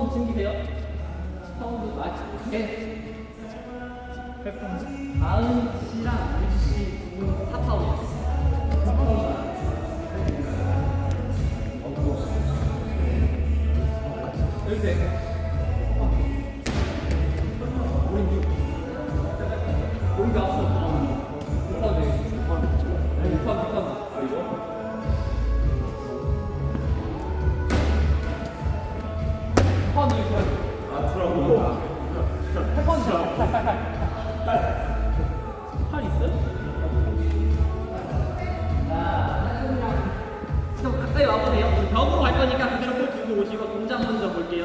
파운드 챙기세요. 파운드 맞지? 네. 다은 씨랑 유지 씨 두분 4파운드. 4파운드. 이렇게. 우리가 앞서 못하네. 못하네. 이거. 파운드 이렇게 하죠. 아, 들어가고. 8파운드. 8 있어요? 자, 좀 가까이 와보세요. 우리 벽으로 갈 거니까 그대로 볼 들고 오시고 동작 먼저 볼게요.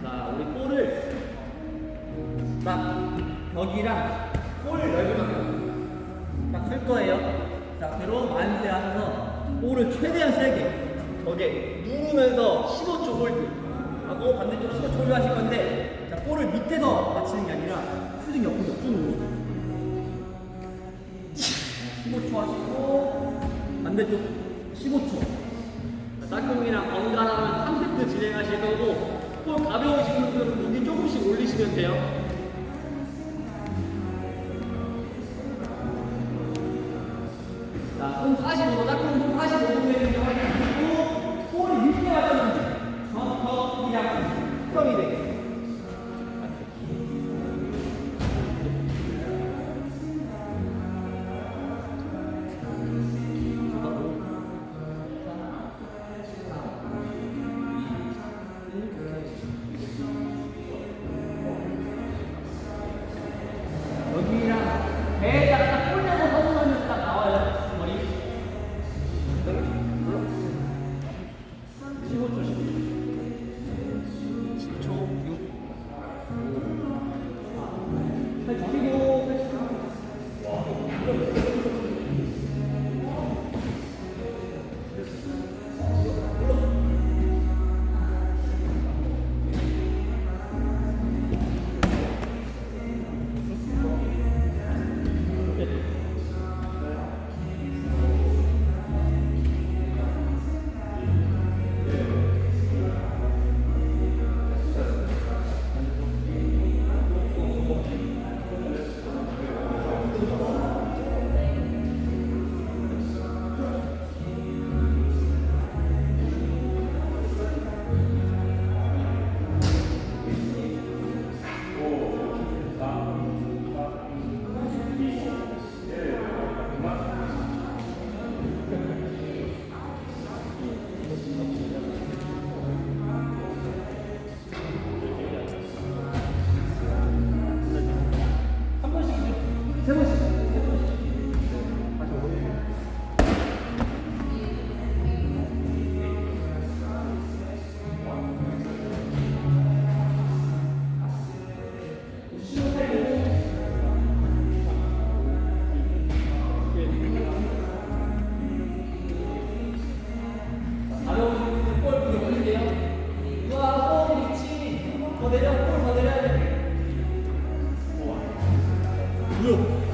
자, 우리 볼을 딱 벽이랑 볼 넓이만큼 딱 쓸 거예요. 자, 그대로 만세하셔서 볼을 최대한 세게 벽에 누르면서 15초 홀드 하고 반대쪽 15초 홀드 하실 건데, 자, 볼을 밑에서 맞히는 게 아니라 수직 옆으로 15초 하시고 반대쪽 15초. 짝꿍이랑 번갈아가면 3세트 진행하실 거고, 볼 가벼우신 분들은 무게 조금씩 올리시면 돼요. 자, 손 45도, 짝꿍 손 45도 되는지 확인하시고, 볼이 밑에 맞았는지 정확이랑 수평이 되게. 여기랑 배에다가 딱 꼴려서 서문하면서 딱 나와요. 머리. 15초, 10초, 6. 잘 지키고. 세 번씩. 다시 오세요. 가벼우신 볼 위에 올릴게요. 우와, 볼 위치. 더 내려, 볼 더 내려야 돼. 무릎.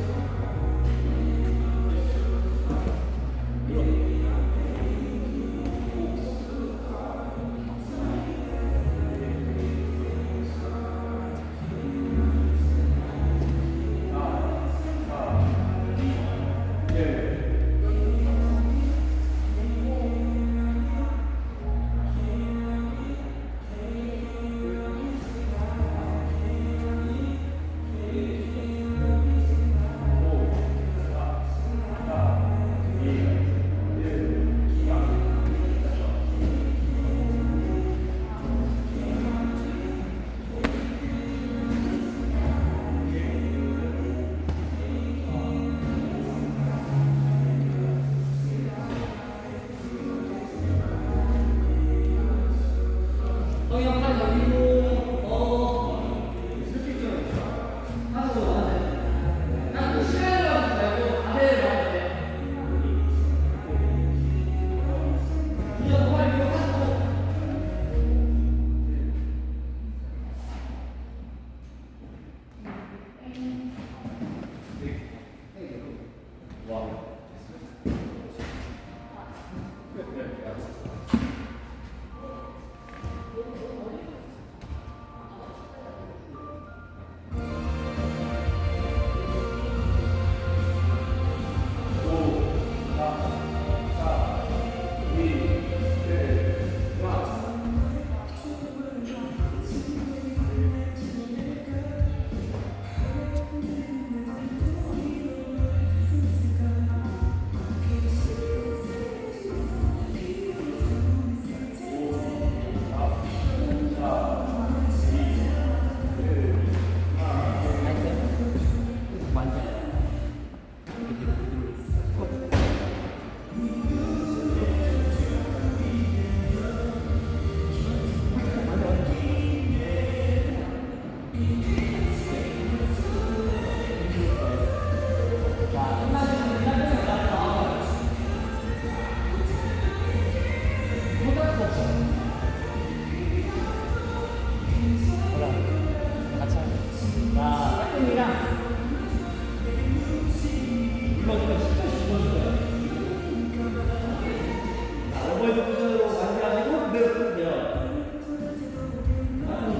정해진 포지션으로 만세하시고 그대로 쓰세요.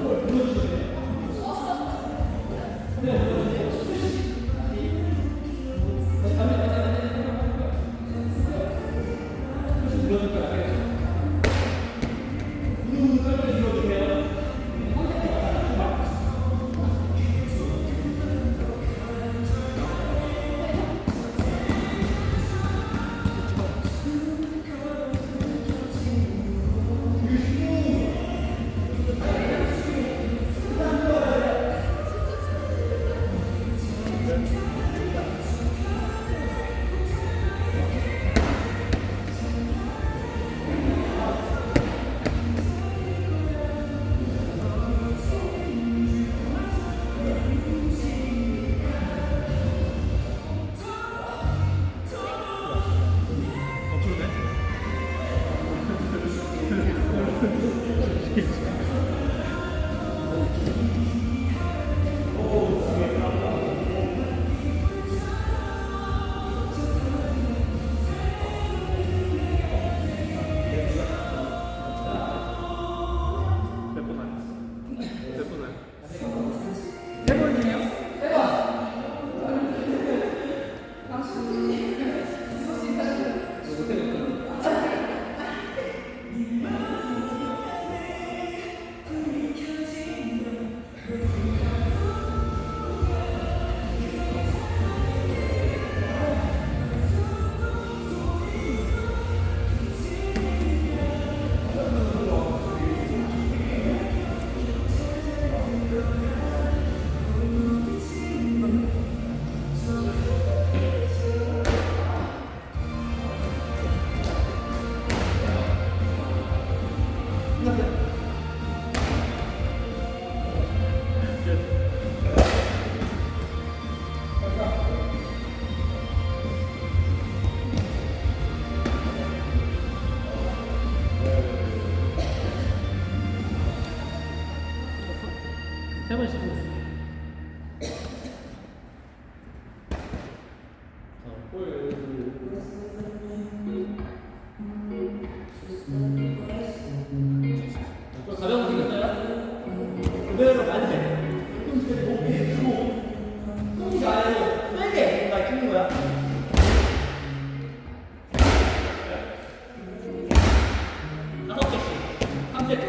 이걸 눌러주세요. 네, 눌러주세요. 세 번씩. 가벼운 거 생겼어요? 그대로 만세. 뒤꿈치에 목에 주고 숨이 아니고 세게 뭔가 찍는 거야. 다섯 개씩. 3세트.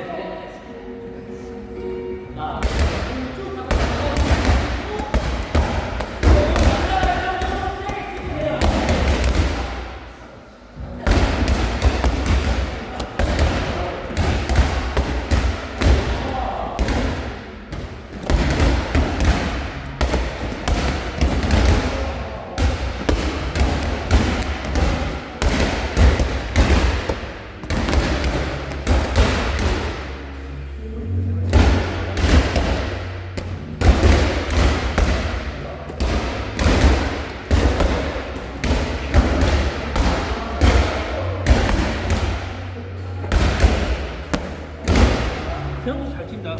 잘 친다.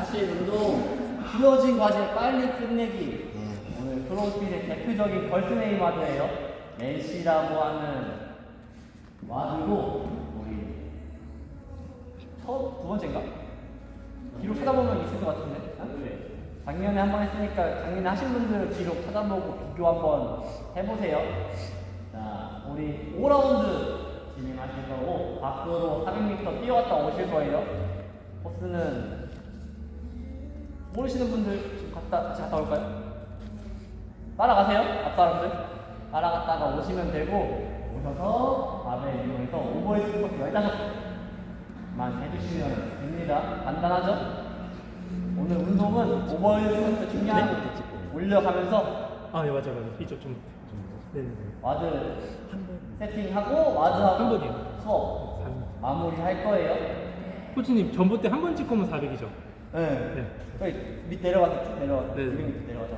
사실 운동 길어진 과제 빨리 끝내기. 오늘 크로스핏의 대표적인 걸스네임 와드예요. NC라고 하는 와드고 우리 두 번째인가? 기록 찾아보면 있을 것 같은데. 작년에 한 번 했으니까 작년에 하신 분들 기록 찾아보고 비교 한번 해보세요. 자, 우리 5라운드 진행하실 거고 밖으로 400m 뛰어갔다 오실 거예요. 코스는 모르시는 분들 지금 같이 갔다 올까요? 따라가세요. 앞 사람들 따라갔다가 오시면 되고 오셔서 바벨 이용해서 오버헤드 스쿼트 15만 해주시면 됩니다. 간단하죠? 오늘 운동은 오버헤드 스쿼트 중량 올려가면서 아, 예, 맞아. 이쪽 좀. 네네네. 와드 세팅하고 와드하고 한 번이요. 수업 400m. 마무리 할 거예요. 코치님, 전봇대 한 번 찍고면 400이죠? 네. 밑 내려가서 쭉 내려가서 네. 200m 내려가자.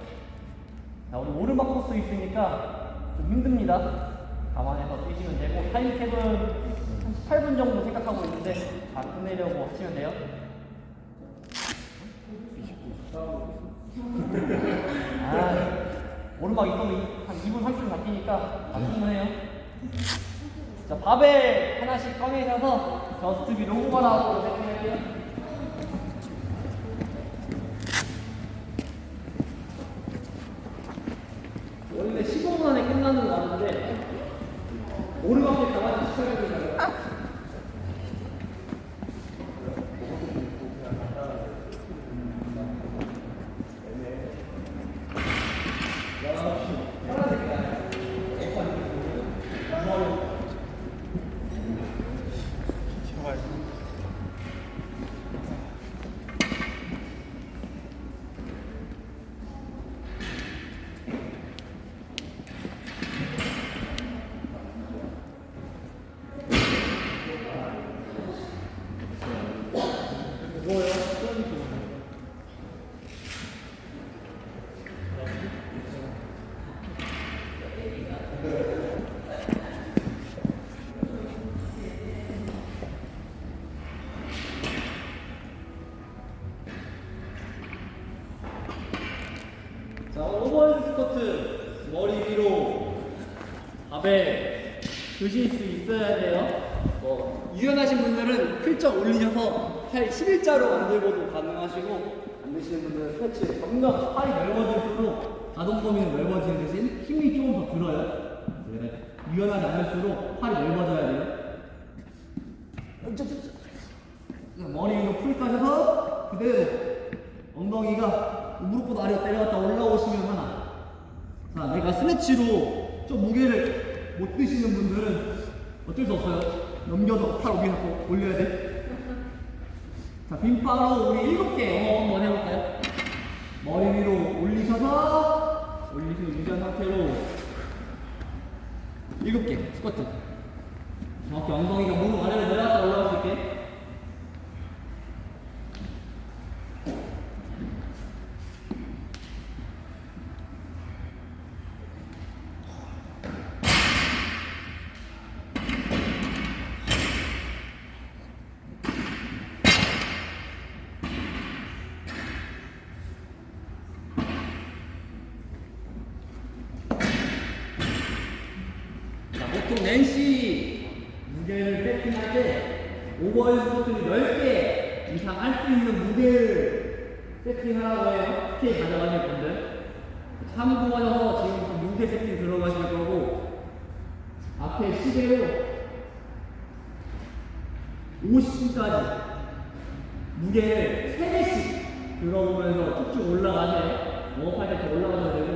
자, 우리 오르막 코스 있으니까 좀 힘듭니다. 감안해서 뛰시면 되고 타임캡은 한 18분 정도 생각하고 있는데 다 끝내려고 하시면 돼요. 오르막 있으면 한 2분 30분 바뀌니까 다 충분해요. 자, 바벨 하나씩 꺼내셔서 저스트비 로고바라고 세팅할게요. 원래 15분 안에 끝나는 거 같은데 오르막에 가만히 시켜주세요. 자, 오버헤드 스쿼트 머리 위로 바벨 드실 수 있어야 돼요. 유연하신 분들은 클적 올리셔서 팔 11자로 만들고도 가능하시고 안 되시는 분들은 스트레치 점점 팔이 넓어질수록 가동 범위는 넓어지는 대신 힘이 조금 더 들어요. 유연하지 않을수록 팔이 넓어져야 돼요. 머리 위로 풀 까셔서 그대로 엉덩이가 무릎보다 아래로 내려갔다 올라오시면 하나. 자, 내가 스트레치로 좀 무게를 못 드시는 분들은 어쩔 수 없어요. 넘겨서 팔 위에 잡고 올려야 돼. 자, 빈바로 우리 7개 한번 해볼까요? 머리 위로 올리셔서 올리시고 유지한 상태로 7개 스쿼트. 정확히 엉덩이가 무릎 아래로 내려갔다 올라올 수 있게. 보통 낸시 무게를 세팅할 때 오버헤드 스쿼트를 10개 이상 할 수 있는 무게를 세팅하라고 해요. 스테이 가져가실 분들 참고하셔서 지금부터 무게 세팅 들어가실 거고 앞에 시계로 50분까지 무게를 3개씩 들어보면서 쭉쭉 올라가세요. 워업할 때 이렇게 올라가셔도 되고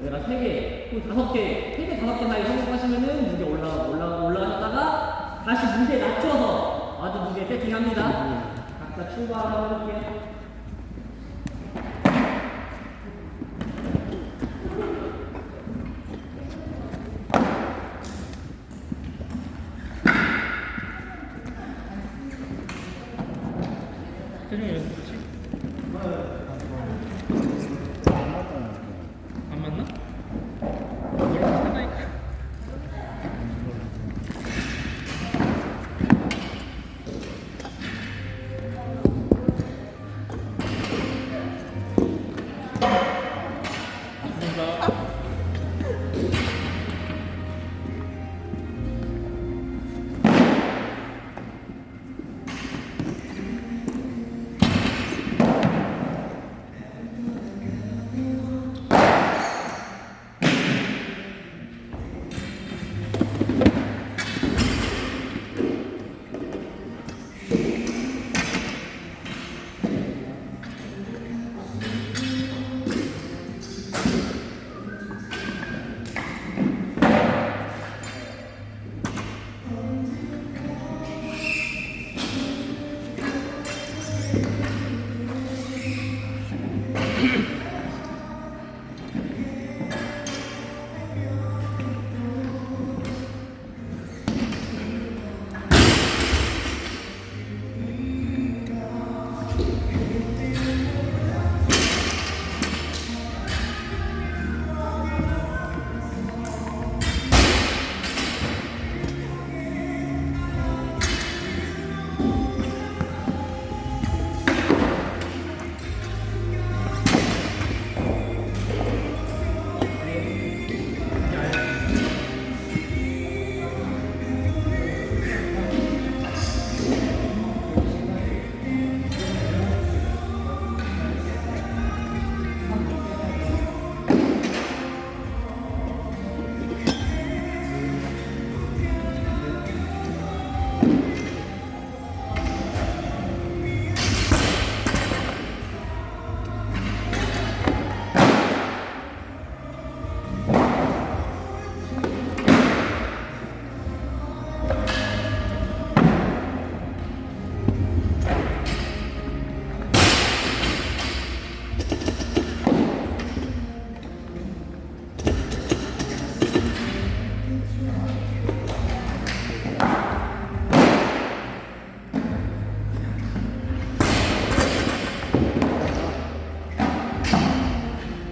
내가 3개, 또 5개, 3개, 5개 사이 성공하시면은 무게 올라가셨다가 다시 무게 낮춰서 와드 무게 세팅합니다. 각자 출발 한번 해볼게요. 태중이 연습했지? 안 맞나? 원래 하나니까. 감사합니다.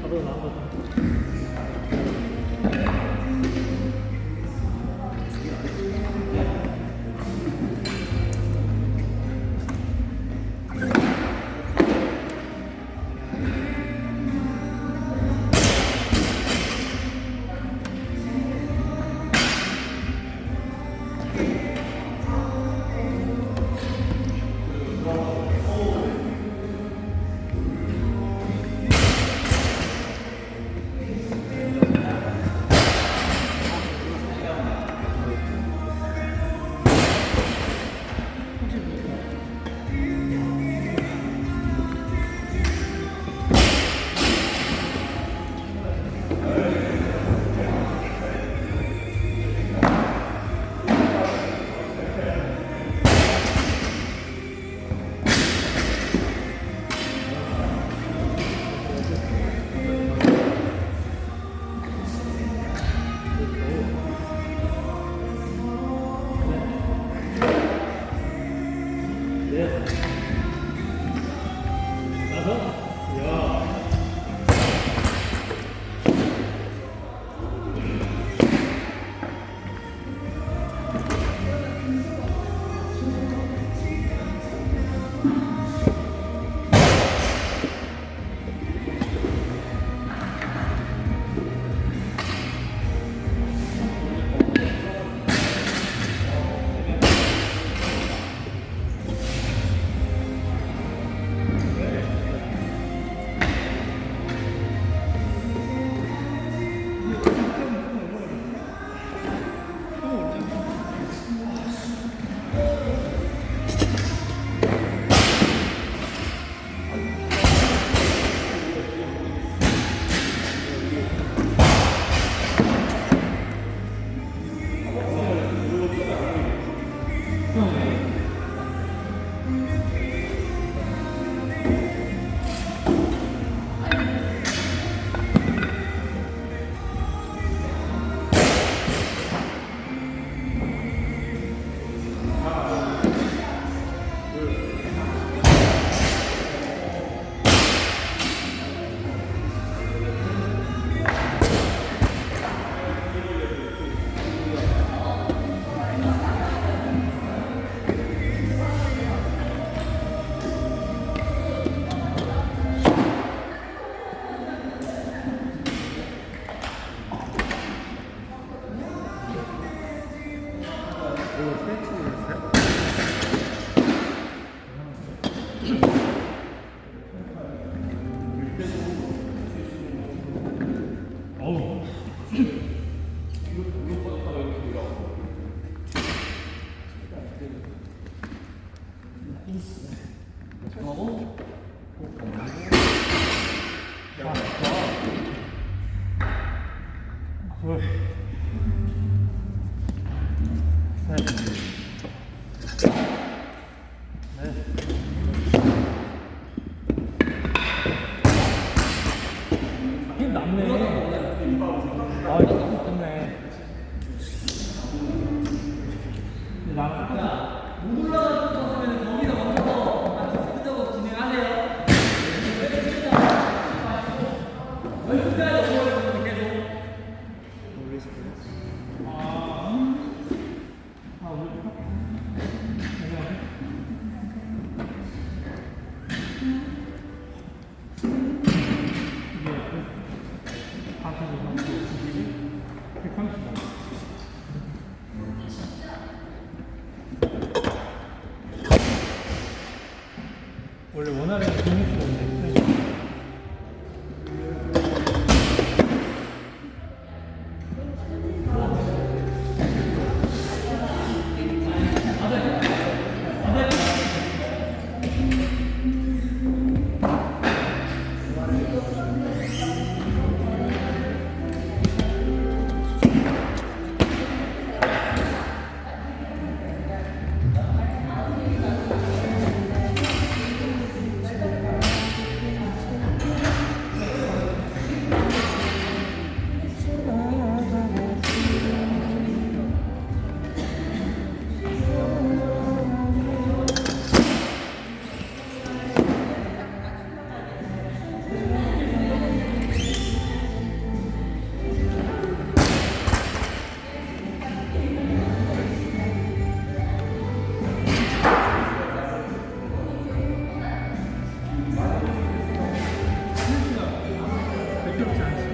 바로 나가자. 둘, 셋, 넷, 힘 남네. 아, 이거 좋네. 나는 못 올라가는 것 같으면 거기서 멈춰서 적극적으로 진행하세요. 여기까지 넘어가면 계속. 원래 원활한 근육인데 백격지 않지.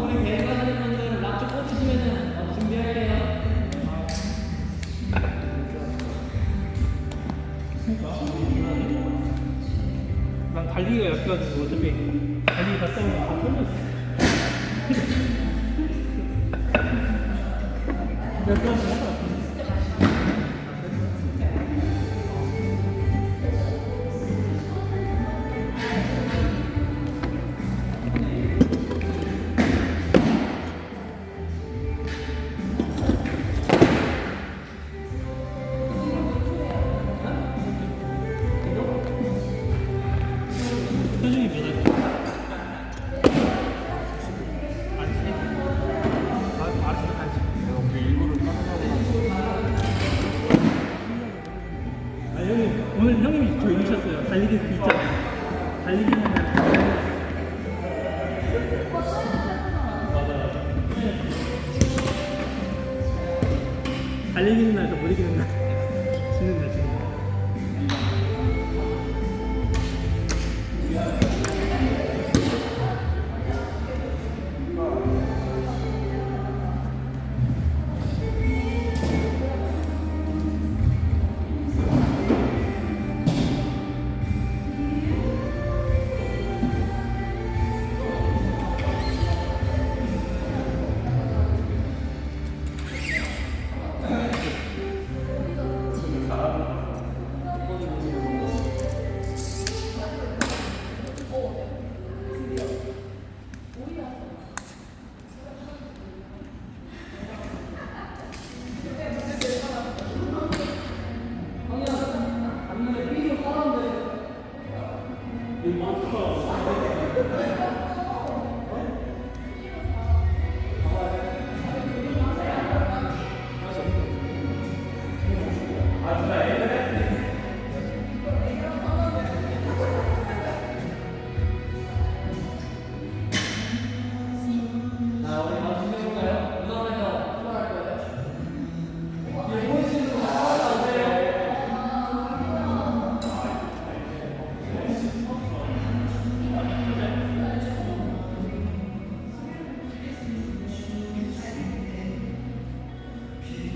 우리 대회하시는 분들 락쪽 꽂으시면은 준비할게요. 난 달리기가 약해가지고 어차피 달리기 갔다 오면 다 털렸어. 몇 번씩 하다. 표정이 변하죠. 아, 형님, 오늘 형님이 저 이기셨어요. 달리기 있잖아. 달리기는 달리기는 날도 못 이기는 날. 지는 날, 지는 날.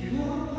큐.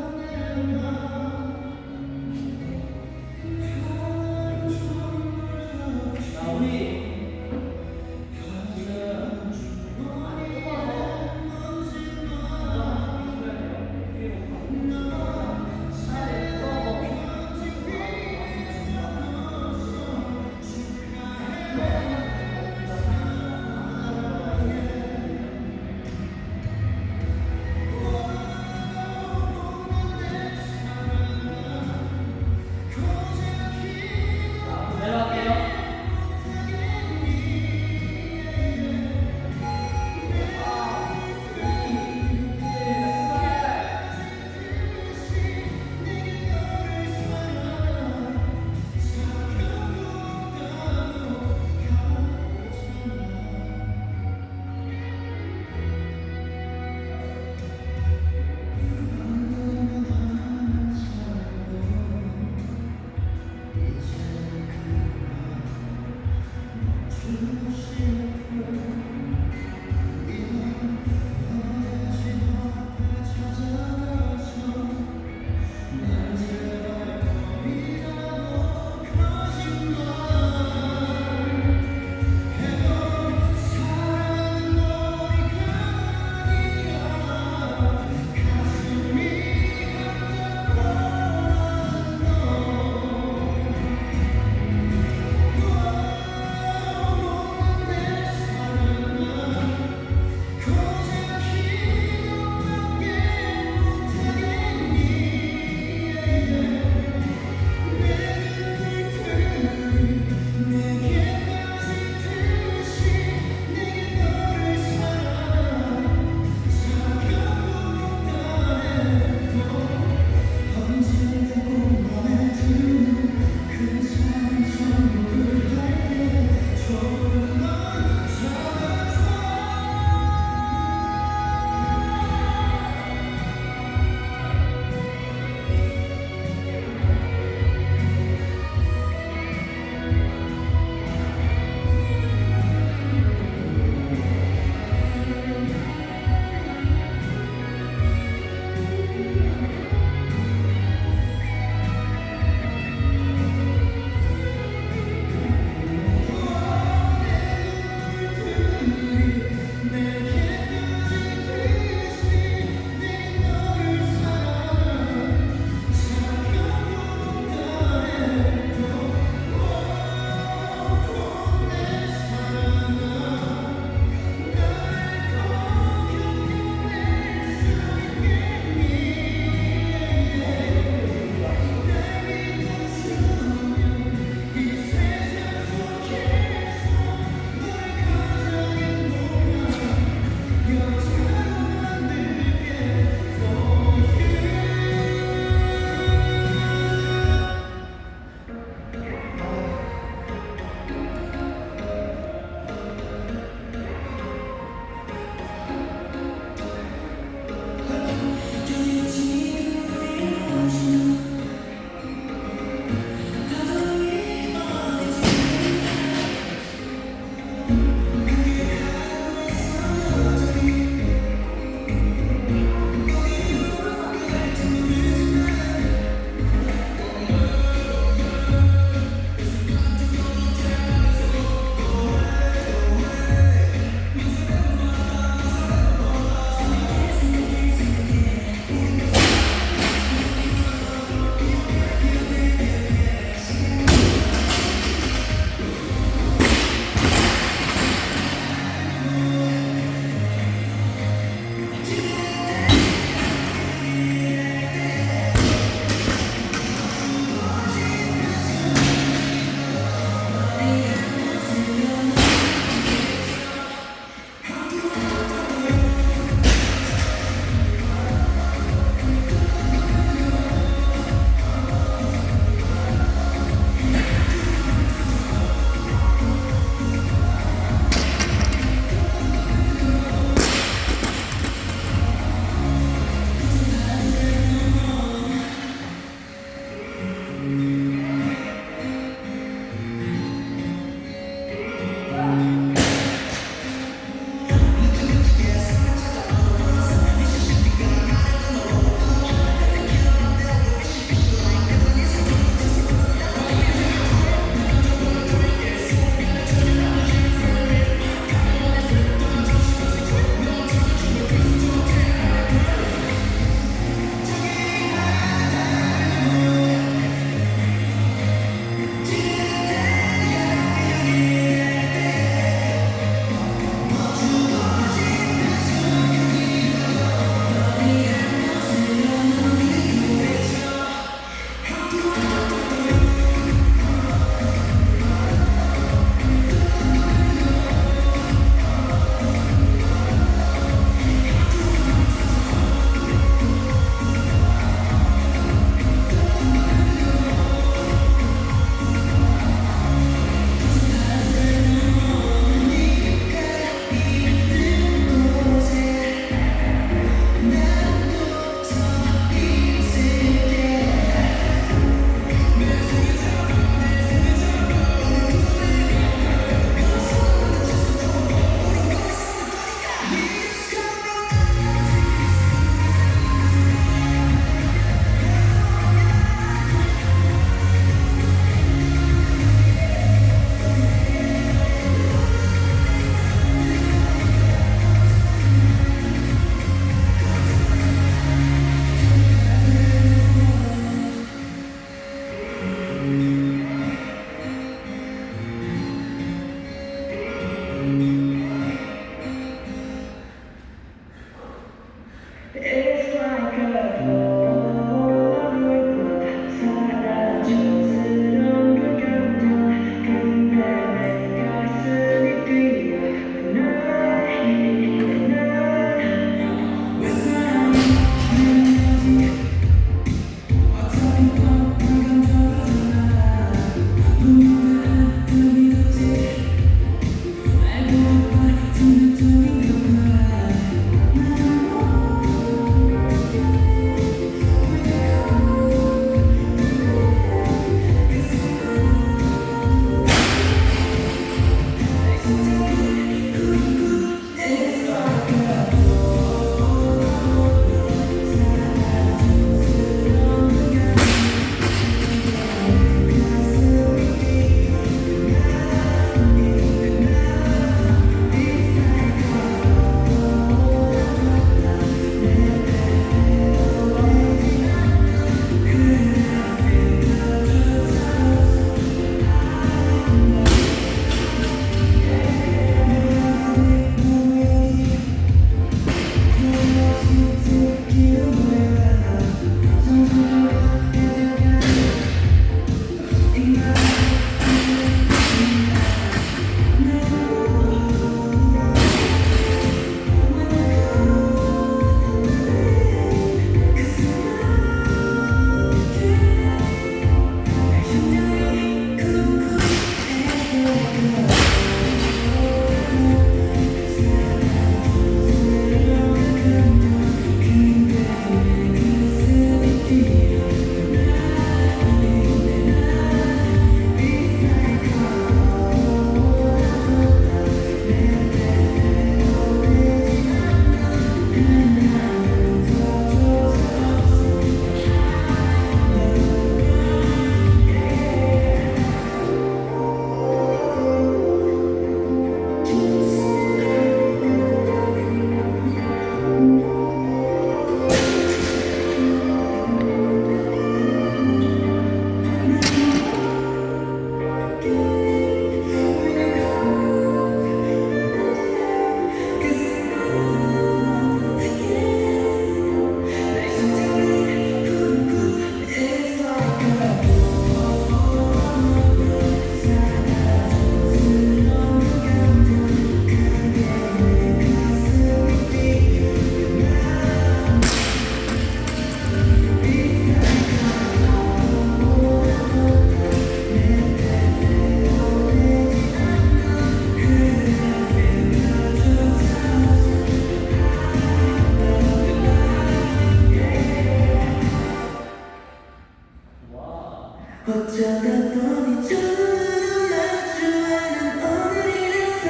어쩌다 보니 처음 마주하는 오늘이라서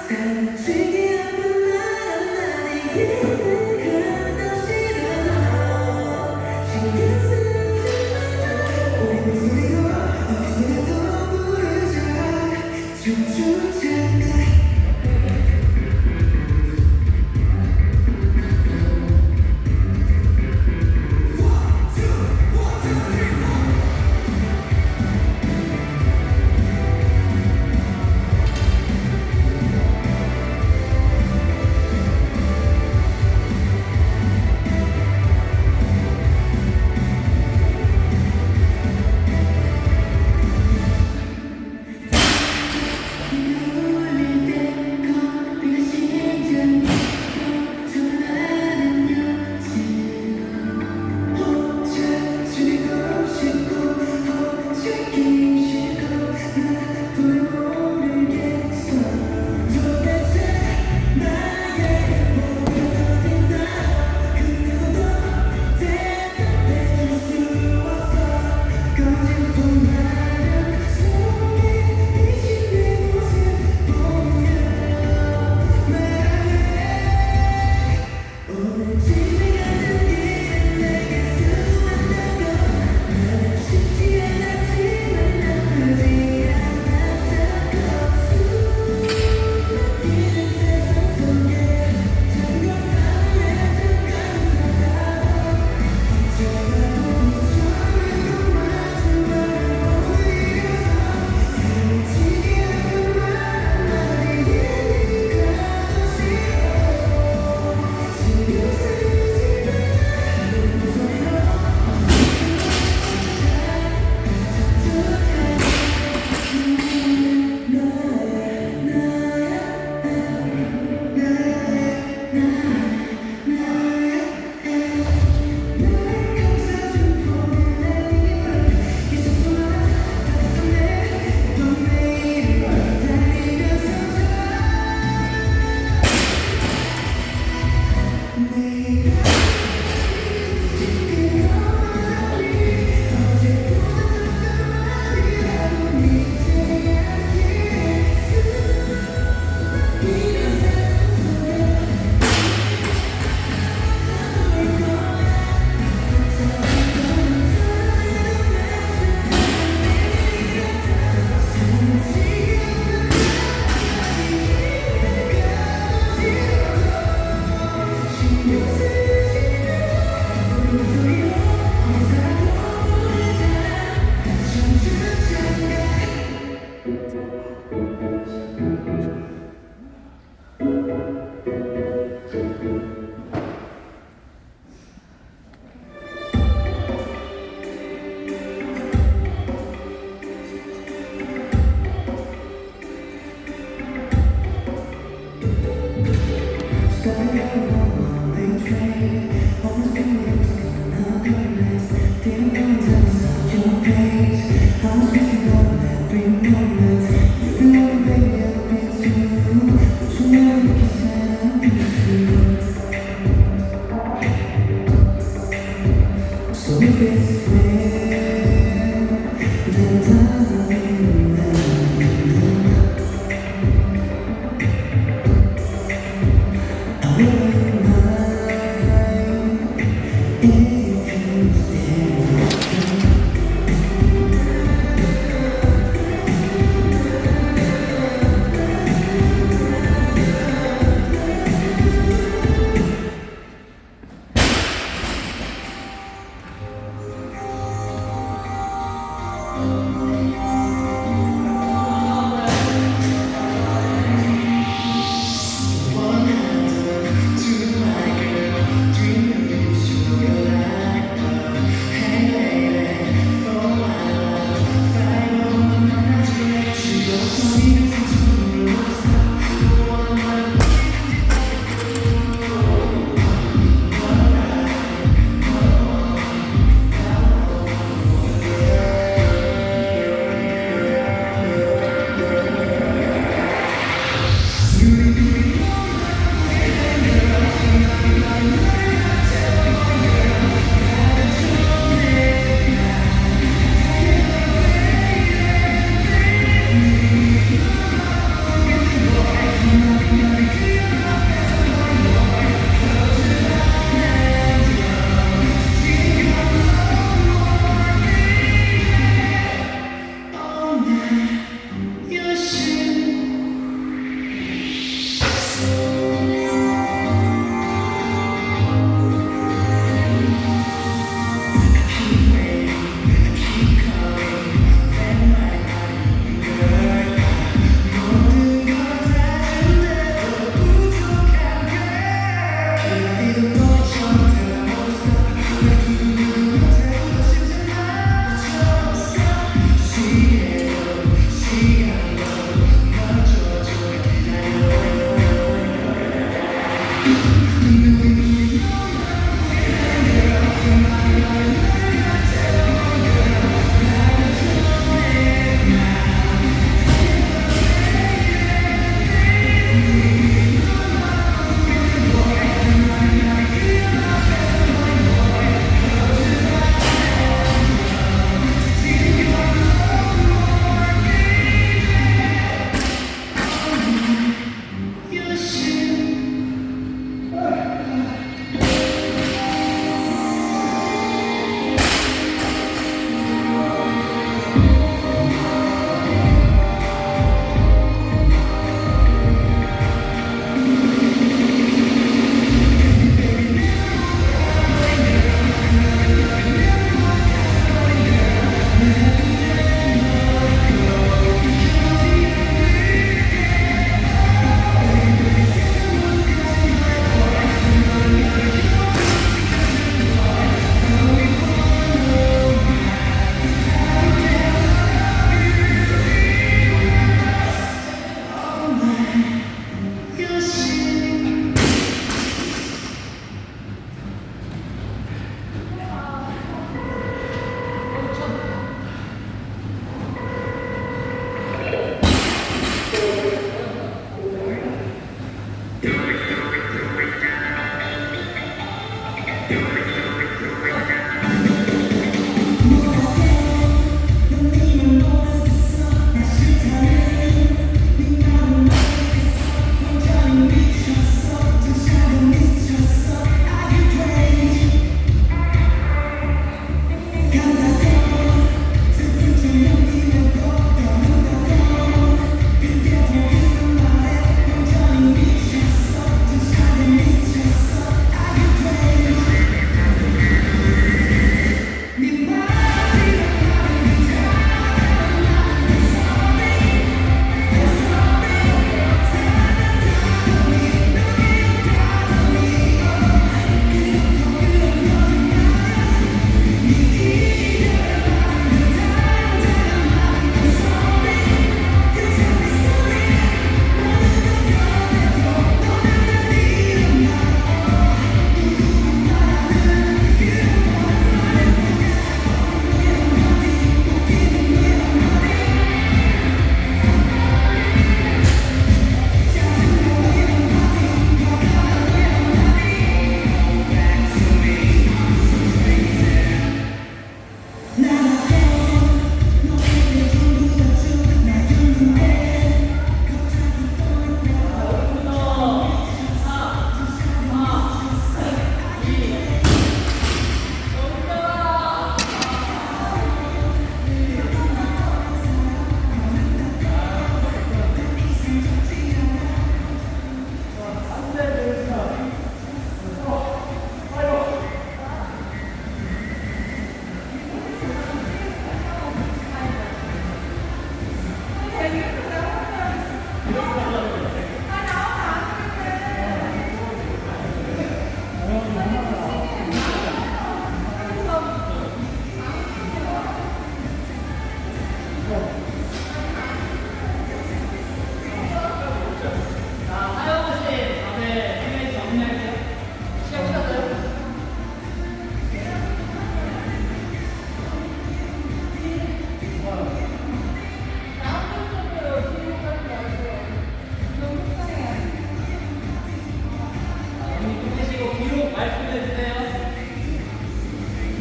사무치게 아픈 말은 아니기는 그런 싫어 신경 쓰지 마 우리 목소리로 어디서라도 부르자 춤추자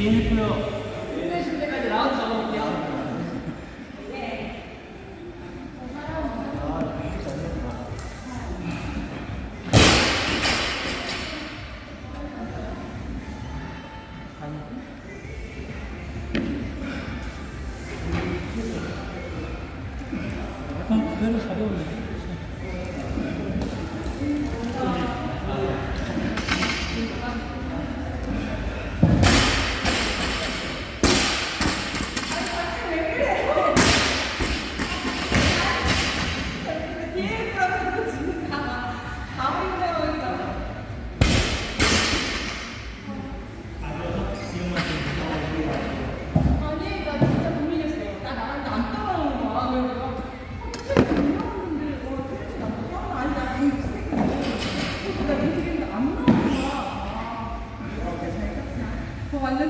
DNF요. 힘내실 때까지 라운드 잡아볼게요. 약간 그대로 가벼운데. 아니, 나 진짜 고민했어요. 나 나한테 안 따라오는 거야. 그래서 내가 갑자기 올라왔는데, 그렇지 않아. 아니, 나 이거 그래서 나 이렇게 했는데 안 나오는 거야. 저 완전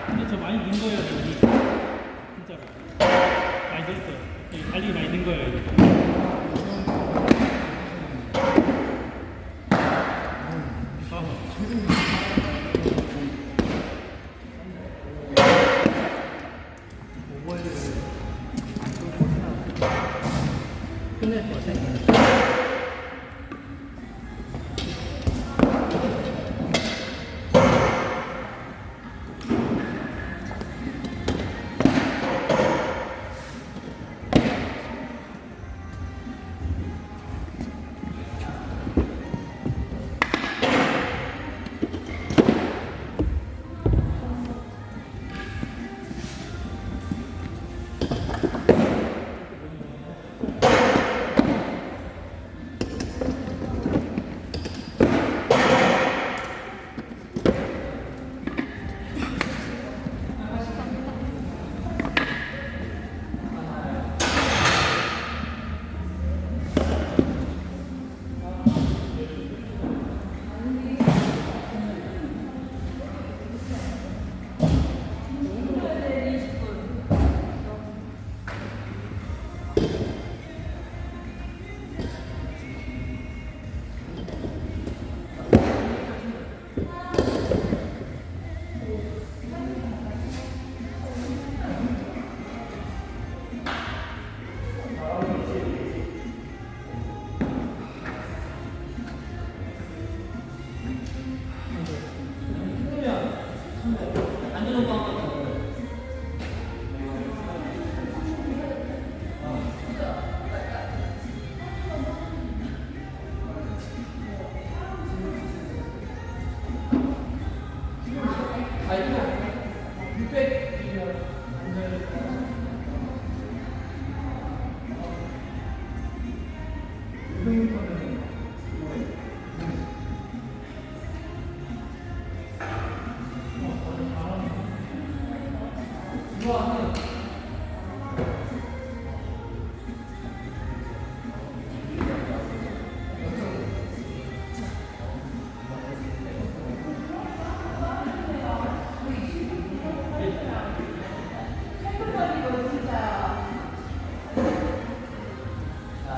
근데 저 많이 는 거예요, 여기. 진짜로. 많이 늘었어요. 여기 달리기 많이 는 거예요, 여기. 끝낼 것 같아.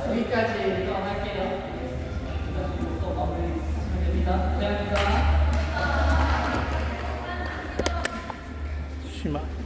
여기까지 할게요. 또 마무리하겠습니다. 고생하셨습니다. 심하.